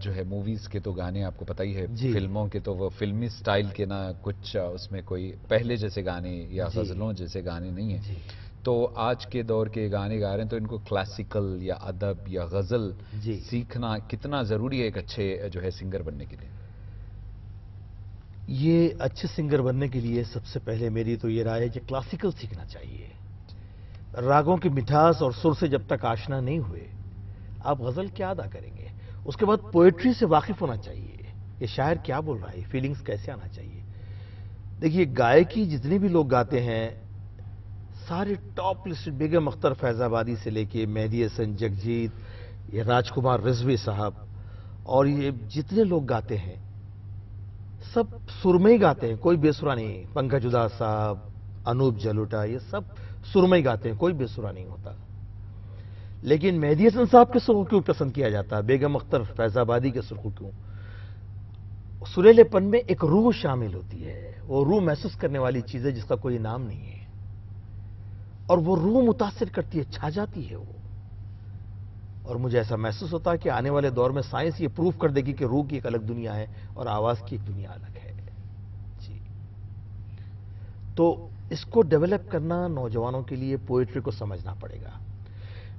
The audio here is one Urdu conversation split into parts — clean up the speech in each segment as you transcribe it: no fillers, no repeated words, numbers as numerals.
جو ہے موویز کے تو گانے آپ کو پتہ ہی ہے، جی فلموں کے تو وہ فلمی سٹائل کے نہ کچھ اس میں کوئی پہلے جیسے گانے یا جی غزلوں جیسے گانے نہیں ہیں. جی تو آج کے دور کے گانے گا رہے ہیں تو ان کو کلاسیکل یا ادب یا غزل جی سیکھنا کتنا ضروری ہے ایک اچھے جو ہے سنگر بننے کے لیے؟ یہ اچھے سنگر بننے کے لیے سب سے پہلے میری تو یہ رائے ہے کہ کلاسیکل سیکھنا چاہیے. راگوں کی مٹھاس اور سر سے جب تک آشنا نہیں ہوئے آپ غزل کیا ادا کریں گے؟ اس کے بعد پوئٹری سے واقف ہونا چاہیے. یہ شاعر کیا بول رہا ہے، فیلنگز کیسے آنا چاہیے. دیکھیے گائکی جتنے بھی لوگ گاتے ہیں سارے ٹاپ لسٹ، بیگم اختر فیض آبادی سے لے کے مہدی حسن جگجیت، یہ راج کمار رضوی صاحب، اور یہ جتنے لوگ گاتے ہیں سب سرمئی ہی گاتے ہیں، کوئی بے سرا نہیں. پنکج ادھاس صاحب، انوپ جلوٹا، یہ سب سرمئی ہی گاتے ہیں، کوئی بے سرا نہیں ہوتا. لیکن مہدی حسن صاحب کے سر کو کیوں پسند کیا جاتا ہے، بیگم اختر فیض آبادی کے سر کو کیوں؟ سریلے پن میں ایک روح شامل ہوتی ہے، وہ روح محسوس کرنے والی چیز ہے جس کا کوئی نام نہیں ہے، اور وہ روح متاثر کرتی ہے، چھا جاتی ہے وہ. اور مجھے ایسا محسوس ہوتا ہے کہ آنے والے دور میں سائنس یہ پروف کر دے گی کہ روح کی ایک الگ دنیا ہے اور آواز کی ایک دنیا الگ ہے. جی تو اس کو ڈیولپ کرنا نوجوانوں کے لیے پوئٹری کو سمجھنا پڑے گا.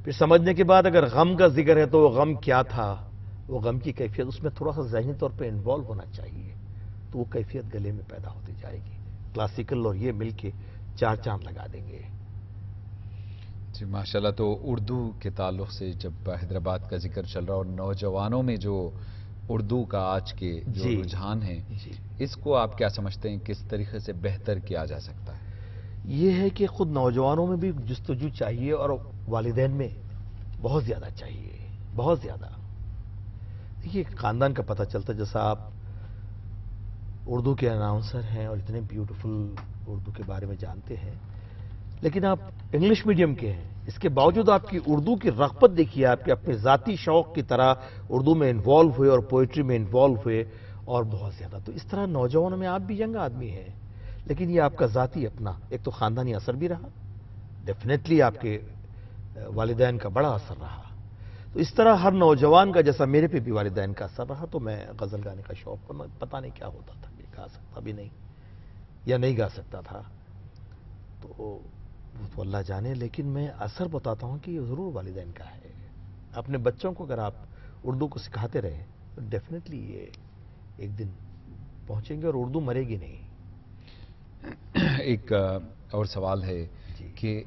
پھر سمجھنے کے بعد اگر غم کا ذکر ہے تو وہ غم کیا تھا، وہ غم کی کیفیت اس میں تھوڑا سا ذہنی طور پہ انوالو ہونا چاہیے، تو وہ کیفیت گلے میں پیدا ہوتی جائے گی. کلاسیکل اور یہ مل کے چار چاند لگا دیں گے. جی ماشاءاللہ. تو اردو کے تعلق سے جب حیدرآباد کا ذکر چل رہا اور نوجوانوں میں جو اردو کا آج کے جو جی رجحان ہے، جی اس کو آپ کیا سمجھتے ہیں کس طریقے سے بہتر کیا جا سکتا ہے؟ یہ ہے کہ خود نوجوانوں میں بھی جستجو چاہیے اور والدین میں بہت زیادہ چاہیے، بہت زیادہ. دیکھیے خاندان کا پتہ چلتا ہے، جیسا آپ اردو کے اناؤنسر ہیں اور اتنے بیوٹیفل اردو کے بارے میں جانتے ہیں، لیکن آپ انگلش میڈیم کے ہیں، اس کے باوجود آپ کی اردو کی رغبت دیکھیے، آپ کے اپنے ذاتی شوق کی طرح اردو میں انوالو ہوئے اور پوئٹری میں انوالو ہوئے اور بہت زیادہ. تو اس طرح نوجوانوں میں آپ بھی ینگ آدمی ہیں، لیکن یہ آپ کا ذاتی اپنا ایک تو خاندانی اثر بھی رہا، ڈیفینیٹلی آپ کے والدین کا بڑا اثر رہا. تو اس طرح ہر نوجوان کا جیسا میرے پہ بھی والدین کا اثر رہا، تو میں غزل گانے کا شوق پتہ نہیں کیا ہوتا تھا، میں گا سکتا بھی نہیں یا نہیں گا سکتا تھا، تو وہ تو اللہ جانے. لیکن میں اثر بتاتا ہوں کہ یہ ضرور والدین کا ہے. اپنے بچوں کو اگر آپ اردو کو سکھاتے رہے تو ڈیفینیٹلی یہ ایک دن پہنچیں گے اور اردو مرے گی نہیں. ایک اور سوال ہے جی کہ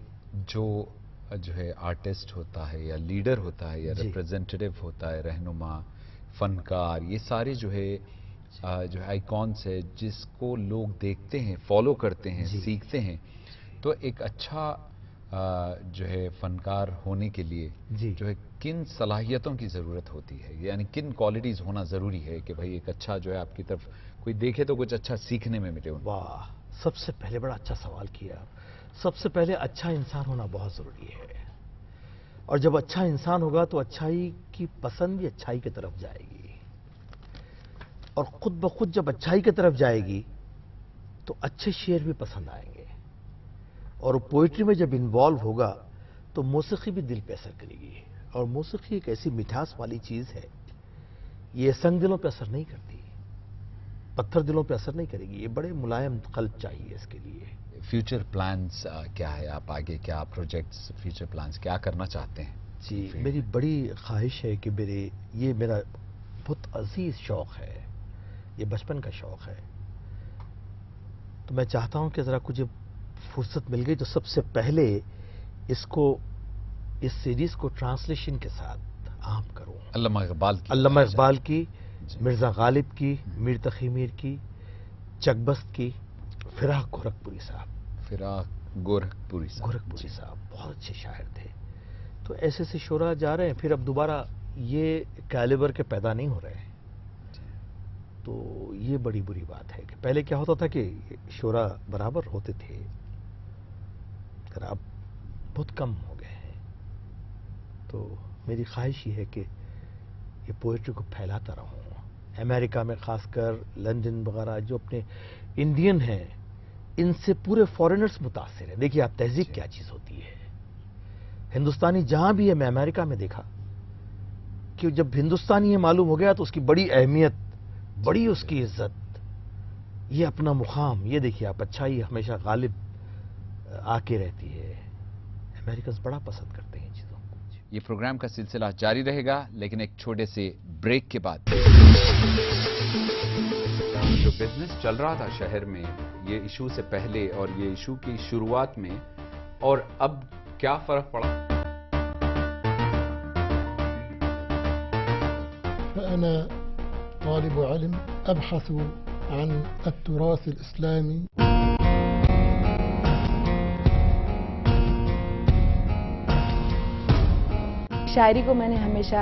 جو ہے آرٹسٹ ہوتا ہے یا لیڈر ہوتا ہے یا جی ریپریزنٹیٹیو ہوتا ہے، رہنما، فنکار، یہ سارے جو ہے آئیکونس ہے جس کو لوگ دیکھتے ہیں، فالو کرتے ہیں، جی سیکھتے ہیں. تو ایک اچھا جو ہے فنکار ہونے کے لیے جی جو ہے کن صلاحیتوں کی ضرورت ہوتی ہے، یعنی کن کوالٹیز ہونا ضروری ہے کہ بھائی ایک اچھا جو ہے آپ کی طرف کوئی دیکھے تو کچھ اچھا سیکھنے میں ملے ان کو؟ واہ، سب سے پہلے بڑا اچھا سوال کیا. سب سے پہلے اچھا انسان ہونا بہت ضروری ہے، اور جب اچھا انسان ہوگا تو اچھائی کی پسند بھی اچھائی کی طرف جائے گی، اور خود بخود جب اچھائی کی طرف جائے گی تو اچھے شعر بھی پسند آئیں گے، اور پوئٹری میں جب انوالو ہوگا تو موسیقی بھی دل پہ اثر کرے گی. اور موسیقی ایک ایسی مٹھاس والی چیز ہے، یہ سنگ دلوں پہ اثر نہیں کرتی، پتھر دلوں پہ اثر نہیں کرے گی، یہ بڑے ملائم قلب چاہیے اس کے لیے. فیوچر پلانز کیا ہے؟ آپ آگے کیا پروجیکٹس، فیوچر پلانز کیا کرنا چاہتے ہیں؟ جی میری بڑی خواہش ہے کہ یہ میرا بہت عزیز شوق ہے، یہ بچپن کا شوق ہے. تو میں چاہتا ہوں کہ ذرا کچھ فرصت مل گئی تو سب سے پہلے اس سیریز کو ٹرانسلیشن کے ساتھ عام کروں. علامہ اقبال کی، علامہ اقبال کی، جی. مرزا غالب کی، میر تقی میر کی، چکبست کی، فراق گورکھپوری صاحب. فراق گورکھپوری صاحب، گورکھپوری صاحب بہت اچھے شاعر تھے. تو ایسے سے شعراء جا رہے ہیں، پھر اب دوبارہ یہ کیلیبر کے پیدا نہیں ہو رہے ہیں. تو یہ بڑی بری بات ہے کہ پہلے کیا ہوتا تھا کہ شعراء برابر ہوتے تھے، اگر اب بہت کم ہو گئے ہیں. تو میری خواہش یہ ہے کہ یہ پوئٹری کو پھیلاتا رہوں. امریکہ میں خاص کر لندن وغیرہ جو اپنے انڈین ہیں، ان سے پورے فارینرز متاثر ہیں. دیکھیے آپ تہذیب کیا چیز ہوتی ہے. ہندوستانی جہاں بھی ہے، میں امریکہ میں دیکھا کہ جب ہندوستانی یہ معلوم ہو گیا تو اس کی بڑی اہمیت، بڑی اس کی عزت، یہ اپنا مقام، یہ دیکھیے آپ، اچھائی ہمیشہ غالب آ کے رہتی ہے. امریکنز بڑا پسند کرتے ہیں ان چیزوں کو. یہ پروگرام کا سلسلہ جاری رہے گا لیکن ایک چھوٹے سے بریک کے بعد. جو بزنس چل رہا تھا شہر میں یہ ایشو سے پہلے اور یہ ایشو کی شروعات میں، اور اب کیا فرق پڑا؟ فأنا طالب علم أبحث عن التراث الإسلامي. شاعری کو میں نے ہمیشہ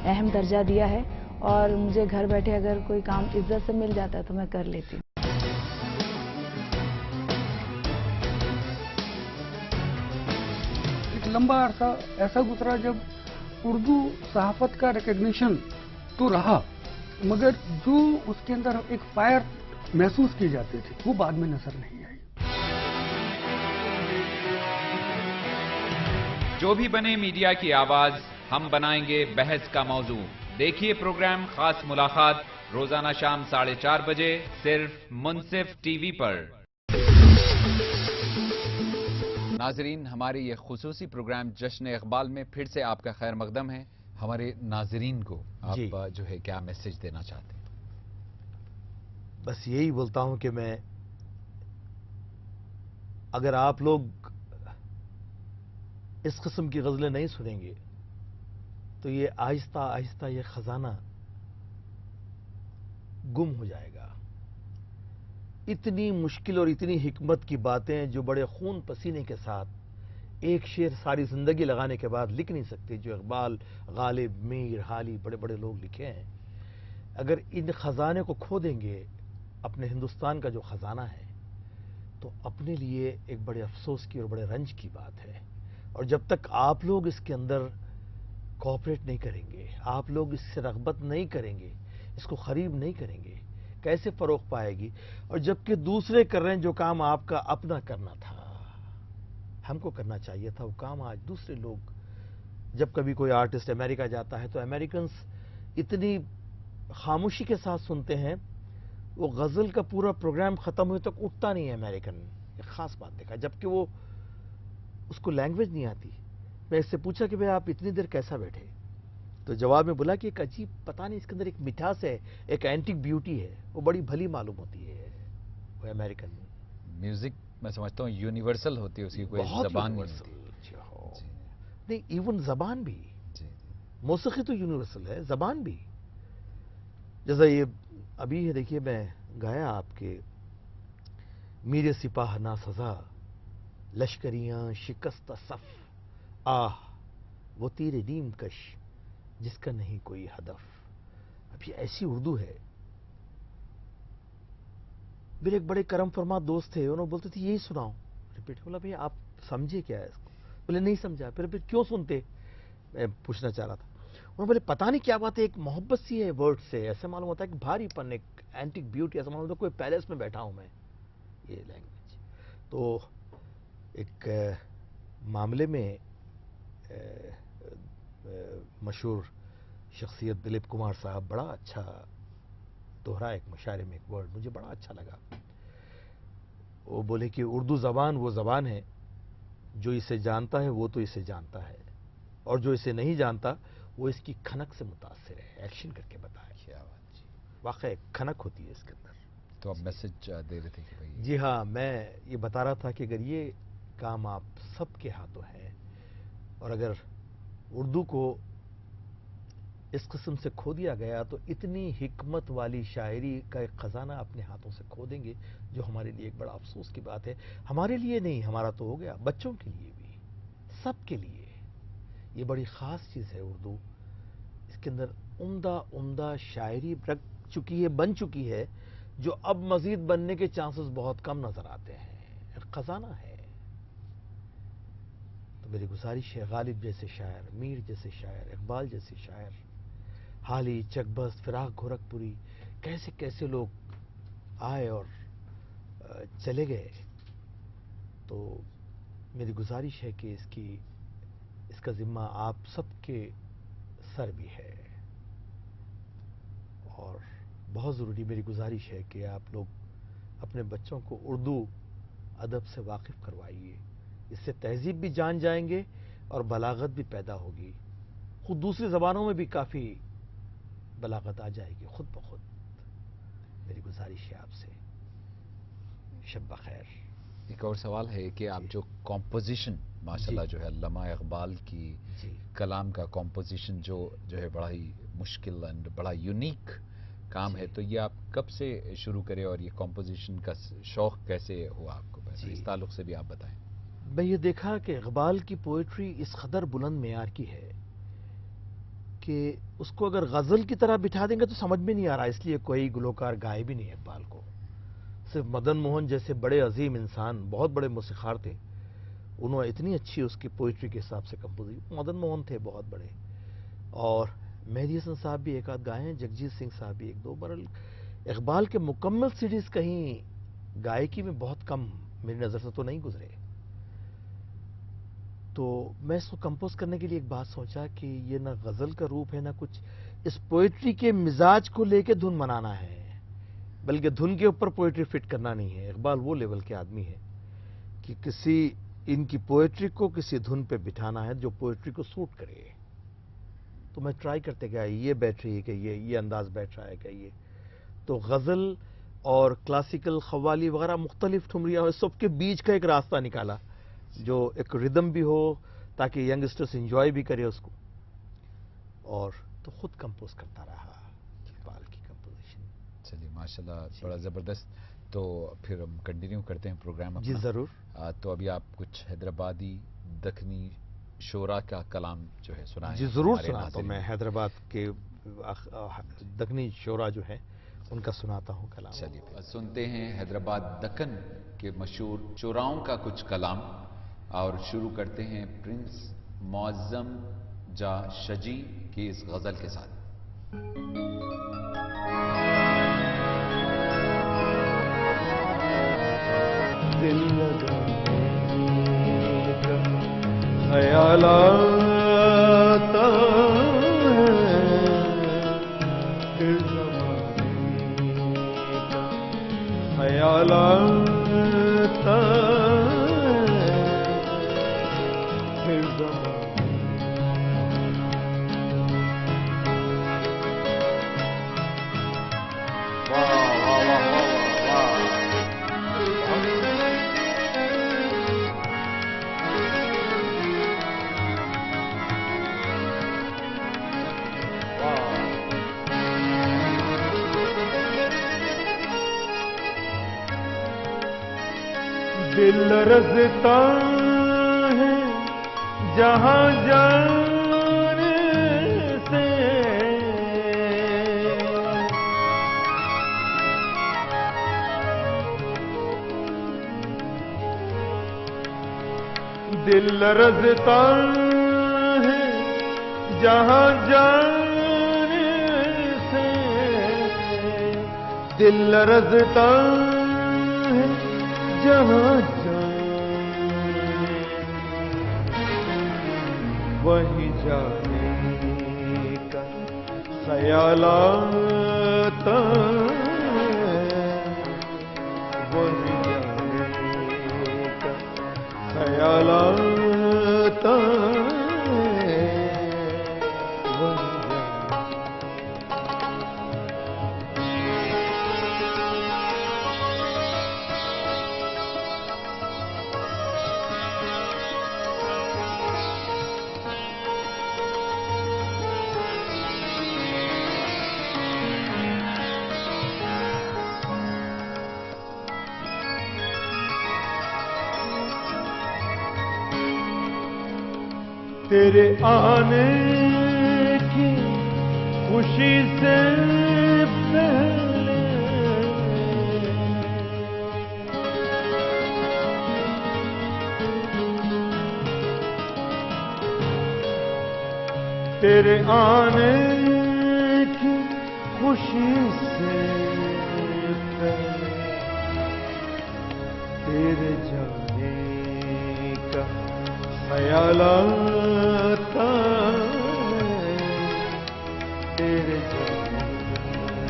اہم درجہ دیا ہے اور مجھے گھر بیٹھے اگر کوئی کام عزت سے مل جاتا ہے تو میں کر لیتی ہوں. ایک لمبا عرصہ ایسا گزرا جب اردو صحافت کا ریکگنیشن تو رہا، مگر جو اس کے اندر ایک فائر محسوس کی جاتی تھی وہ بعد میں نظر نہیں آئی. جو بھی بنے میڈیا کی آواز، ہم بنائیں گے بحث کا موضوع. دیکھیے پروگرام خاص ملاقات روزانہ شام 4:30 بجے صرف منصف ٹی وی پر. ناظرین، ہمارے یہ خصوصی پروگرام جشن اقبال میں پھر سے آپ کا خیر مقدم ہے. ہمارے ناظرین کو آپ جو ہے کیا میسج دینا چاہتے ہیں؟ بس یہی بولتا ہوں کہ میں، اگر آپ لوگ اس قسم کی غزلیں نہیں سنیں گے تو یہ آہستہ آہستہ یہ خزانہ گم ہو جائے گا. اتنی مشکل اور اتنی حکمت کی باتیں جو بڑے خون پسینے کے ساتھ ایک شعر ساری زندگی لگانے کے بعد لکھ نہیں سکتے، جو اقبال، غالب، میر، حالی، بڑے بڑے لوگ لکھے ہیں، اگر ان خزانے کو کھو دیں گے، اپنے ہندوستان کا جو خزانہ ہے، تو اپنے لیے ایک بڑے افسوس کی اور بڑے رنج کی بات ہے. اور جب تک آپ لوگ اس کے اندر کوآپریٹ نہیں کریں گے، آپ لوگ اس سے رغبت نہیں کریں گے، اس کو قریب نہیں کریں گے، کیسے فروغ پائے گی؟ اور جبکہ دوسرے کر رہے ہیں جو کام آپ کا اپنا کرنا تھا، ہم کو کرنا چاہیے تھا، وہ کام آج دوسرے لوگ. جب کبھی کوئی آرٹسٹ امریکہ جاتا ہے تو امریکنز اتنی خاموشی کے ساتھ سنتے ہیں، وہ غزل کا پورا پروگرام ختم ہوئے تک اٹھتا نہیں ہے امریکن. ایک خاص بات دیکھا، جبکہ وہ اس کو لینگویج نہیں آتی. میں اس سے پوچھا کہ بھئی آپ اتنی دیر کیسا بیٹھے؟ تو جواب میں بولا کہ ایک عجیب، پتہ نہیں، اس کے اندر ایک مٹھاس ہے، ایک اینٹک بیوٹی ہے، وہ بڑی بھلی معلوم ہوتی ہے وہ امریکن. میوزک میں سمجھتا ہوں یونیورسل ہوتی ہے، اس کی کوئی زبان نہیں ہوتی. نہیں، ایون زبان بھی، موسیقی تو یونیورسل ہے، زبان بھی. جیسا یہ ابھی ہے، دیکھیے میں گایا آپ کے، میرے سپاہ نا سزا، لشکریاں شکست صف، آہ وہ تیر نیم کش جس کا نہیں کوئی ہدف. اب یہ ایسی اردو ہے. میرے ایک بڑے کرم فرما دوست تھے، انہوں بولتے تھے یہی سناؤ. ریپیٹ. بولا بھئی آپ سمجھے کیا ہے اس کو؟ بولے نہیں سمجھا. پھر کیوں سنتے؟ میں پوچھنا چاہ رہا تھا. انہوں بولے پتہ نہیں کیا بات ہے، ایک محبت سی ہے ورڈ سے، ایسے معلوم ہوتا ہے کہ بھاری پن، ایک اینٹک بیوٹی، ایسا معلوم ہوتا ہے کوئی پیلس میں بیٹھا ہوں میں. یہ لینگویج. تو ایک معاملے میں مشہور شخصیت دلیپ کمار صاحب بڑا اچھا دوہرا ایک مشاعرے میں ایک ورڈ مجھے بڑا اچھا لگا. وہ بولے کہ اردو زبان وہ زبان ہے جو اسے جانتا ہے وہ تو اسے جانتا ہے، اور جو اسے نہیں جانتا وہ اس کی کھنک سے متاثر ہے. ایکشن کر کے بتایا. واقعی ایک کھنک ہوتی ہے اس کے اندر. تو آپ میسج دے رہے تھے کہ بھائی؟ جی ہاں، میں یہ بتا رہا تھا کہ اگر یہ کام آپ سب کے ہاتھوں ہے، اور اگر اردو کو اس قسم سے کھو دیا گیا تو اتنی حکمت والی شاعری کا ایک خزانہ اپنے ہاتھوں سے کھو دیں گے، جو ہمارے لیے ایک بڑا افسوس کی بات ہے. ہمارے لیے نہیں، ہمارا تو ہو گیا، بچوں کے لیے بھی، سب کے لیے. یہ بڑی خاص چیز ہے اردو. اس کے اندر عمدہ عمدہ شاعری رکھ چکی ہے، بن چکی ہے، جو اب مزید بننے کے چانسز بہت کم نظر آتے ہیں. ایک خزانہ ہے. تو میری گزارش ہے، غالب جیسے شاعر، میر جیسے شاعر، اقبال جیسے شاعر، حالی، چکبست، فراق گورکھپوری، کیسے کیسے لوگ آئے اور چلے گئے. تو میری گزارش ہے کہ اس کا ذمہ آپ سب کے سر بھی ہے. اور بہت ضروری میری گزارش ہے کہ آپ لوگ اپنے بچوں کو اردو ادب سے واقف کروائیے. اس سے تہذیب بھی جان جائیں گے اور بلاغت بھی پیدا ہوگی. خود دوسری زبانوں میں بھی کافی بلاغت آ جائے گی خود بخود. میری گزارش ہے آپ سے. شب بخیر. ایک اور سوال ہے کہ آپ جو کمپوزیشن ماشاءاللہ جو ہے علامہ اقبال کی کلام کا کمپوزیشن جو ہے بڑا ہی مشکل اینڈ بڑا یونیک کام ہے, تو یہ آپ کب سے شروع کرے اور یہ کمپوزیشن کا شوق کیسے ہوا آپ کو؟ اس تعلق سے بھی آپ بتائیں. میں یہ دیکھا کہ اقبال کی پوئٹری اس قدر بلند معیار کی ہے کہ اس کو اگر غزل کی طرح بٹھا دیں گے تو سمجھ میں نہیں آ رہا. اس لیے کوئی گلوکار گائے بھی نہیں اقبال کو. صرف مدن موہن جیسے بڑے عظیم انسان, بہت بڑے موسیقار تھے, انہوں نے اتنی اچھی اس کی پوئٹری کے حساب سے کمپوزیشن. مدن موہن تھے بہت بڑے, اور مہدی حسن صاحب بھی ایک آدھ گائے ہیں, جگجیت سنگھ صاحب بھی ایک دو. برل اقبال کے مکمل سیریز کہیں گائیکی میں بہت کم میری نظر سے تو نہیں گزرے. تو میں اس کو کمپوز کرنے کے لیے ایک بات سوچا کہ یہ نہ غزل کا روپ ہے نہ کچھ, اس پوئٹری کے مزاج کو لے کے دھن بنانا ہے, بلکہ دھن کے اوپر پوئٹری فٹ کرنا نہیں ہے. اقبال وہ لیول کے آدمی ہے کہ کسی ان کی پوئٹری کو کسی دھن پہ بٹھانا ہے جو پوئٹری کو سوٹ کرے. تو میں ٹرائی کرتے گیا, یہ بیٹھ رہی ہے کہ یہ انداز بیٹھ رہا ہے کہ یہ. تو غزل اور کلاسیکل قوالی وغیرہ مختلف ٹھمریاں اور سب کے بیچ کا ایک راستہ نکالا جو ایک ردم بھی ہو تاکہ ینگسٹرز انجوائے بھی کرے اس کو. اور تو خود کمپوز کرتا رہا اقبال کی کمپوزیشن. چلیے ماشاءاللہ بڑا زبردست. تو پھر ہم کنٹینیو کرتے ہیں پروگرام اپنا. جی ضرور. تو ابھی آپ کچھ حیدرآبادی دکنی شعرا کا کلام جو ہے سنائیں. جی ضرور سناتا ہوں. میں حیدرآباد کے دکنی شعرا جو ہیں ان کا سناتا ہوں کلام. چلیے سنتے ہیں حیدرآباد دکن کے مشہور شعراؤں کا کچھ کلام, اور شروع کرتے ہیں پرنس معظم جا شجی کی اس غزل کے ساتھ. دل لگانے کا خیال آتا ہے, پھر زمانے کا خیال آتا ہے, پھر زمانے دل رستا ہے جہاں جانے سے, دل رستا ہے جہاں جانے سے, دل رستا ہے جہاں جانے, وہیں جانے کا خیال آتا ہے, وہیں جانے کا خیال آتا ہے, وہیں تیرے آنے کی خوشی سے پہلے تیرے آنے کی خوشی سے پہلے تیرے جانے کا خیال آتا ہے, تیرے جانے